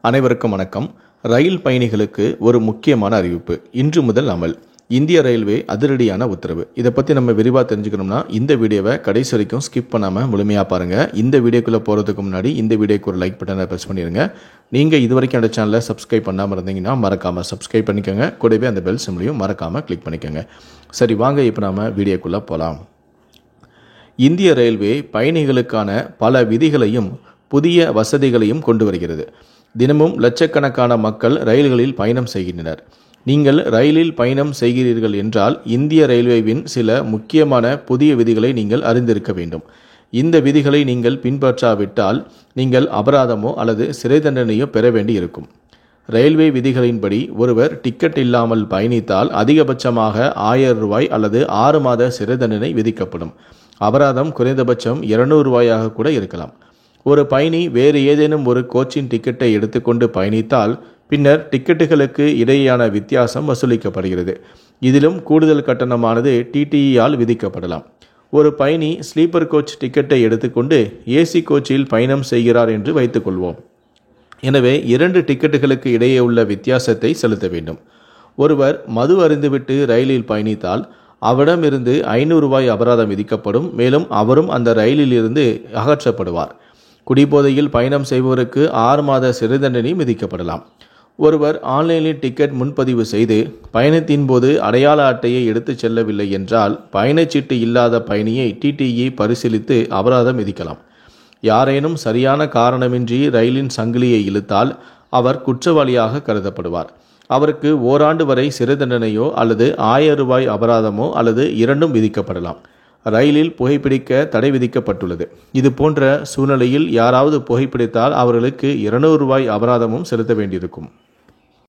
அனைவருக்கும் வணக்கம். ரயில் பயணிகளுக்கு ஒரு முக்கியமான அறிவிப்பு இன்று முதல் அமல். இந்திய ரயில்வே அதிரடியான உத்தரவு. இதை பற்றி நம்ம விரிவாக தெரிஞ்சுக்கணும்னா இந்த வீடியோவை கடைசி வரைக்கும் ஸ்கிப் பண்ணாமல் முழுமையாக பாருங்கள். இந்த வீடியோக்குள்ளே போகிறதுக்கு முன்னாடி இந்த வீடியோக்கு ஒரு லைக் பட்டனை ப்ரெஸ் பண்ணிடுங்க. நீங்கள் இது வரைக்கும் அந்த சேனலை சப்ஸ்கிரைப் பண்ணாமல் இருந்தீங்கன்னா மறக்காமல் சப்ஸ்கிரைப் பண்ணிக்கோங்க. கூடவே அந்த பெல் சிம்லையும் மறக்காமல் கிளிக் பண்ணிக்கோங்க. சரி, வாங்க இப்போ நாம் வீடியோக்குள்ளே போகலாம். இந்திய ரயில்வே பயணிகளுக்கான பல விதிகளையும் புதிய வசதிகளையும் கொண்டு வருகிறது. தினமும் லட்சக்கணக்கான மக்கள் ரயில்களில் பயணம் செய்கின்றனர். நீங்கள் ரயிலில் பயணம் செய்கிறீர்கள் என்றால் இந்திய ரயில்வேவின் சில முக்கியமான புதிய விதிகளை நீங்கள் அறிந்திருக்க வேண்டும். இந்த விதிகளை நீங்கள் பின்பற்றாவிட்டால் நீங்கள் அபராதமோ அல்லது சிறை தண்டனையோ பெற வேண்டி இருக்கும். ரயில்வே விதிகளின்படி ஒருவர் டிக்கெட் இல்லாமல் பயணித்தால் அதிகபட்சமாக 1000 ரூபாய் அல்லது 6 மாத சிறை தண்டனை விதிக்கப்படும். அபராதம் குறைந்தபட்சம் 200 ரூபாயாக கூட இருக்கலாம். ஒரு பயணி வேறு ஏதேனும் ஒரு கோச்சின் டிக்கெட்டை எடுத்துக்கொண்டு பயணித்தால் பின்னர் டிக்கெட்டுகளுக்கு இடையேயான வித்தியாசம் வசூலிக்கப்படுகிறது. இதிலும் கூடுதல் கட்டணமானது டிடிஇயால் விதிக்கப்படலாம். ஒரு பயணி ஸ்லீப்பர் கோச் டிக்கெட்டை எடுத்துக்கொண்டு ஏசி கோச்சில் பயணம் செய்கிறார் என்று வைத்துக்கொள்வோம். எனவே 2 டிக்கெட்டுகளுக்கு இடையே உள்ள வித்தியாசத்தை செலுத்த வேண்டும். ஒருவர் மது அருந்துவிட்டு ரயிலில் பயணித்தால் அவரிடமிருந்து 500 ரூபாய் அபராதம் விதிக்கப்படும். மேலும் அவரும் அந்த ரயிலில் இருந்து அகற்றப்படுவார். குடிபோதையில் பயணம் செய்பவருக்கு 6 மாத சிறை தண்டனை விதிக்கப்படலாம். ஒருவர் ஆன்லைனில் டிக்கெட் முன்பதிவு செய்து பயணத்தின் போது அடையாள அட்டையை எடுத்துச் செல்லவில்லை என்றால் பயணச்சீட்டு இல்லாத பயணியை டிடிஇ பரிசீலித்து அபராதம் விதிக்கலாம். யாரேனும் சரியான காரணமின்றி ரயிலின் சங்கிலியை இழுத்தால் அவர் குற்றவாளியாக கருதப்படுவார். அவருக்கு ஓராண்டு வரை சிறை தண்டனையோ அல்லது 1000 ரூபாய் அபராதமோ அல்லது இரண்டும் விதிக்கப்படலாம். ரயிலில் புகைப்பிடிக்க தடை விதிக்கப்பட்டுள்ளது. இது போன்ற சூழ்நிலையில் யாராவது புகைப்பிடித்தால் அவர்களுக்கு 200 ரூபாய் அபராதமும் செலுத்த வேண்டியிருக்கும்.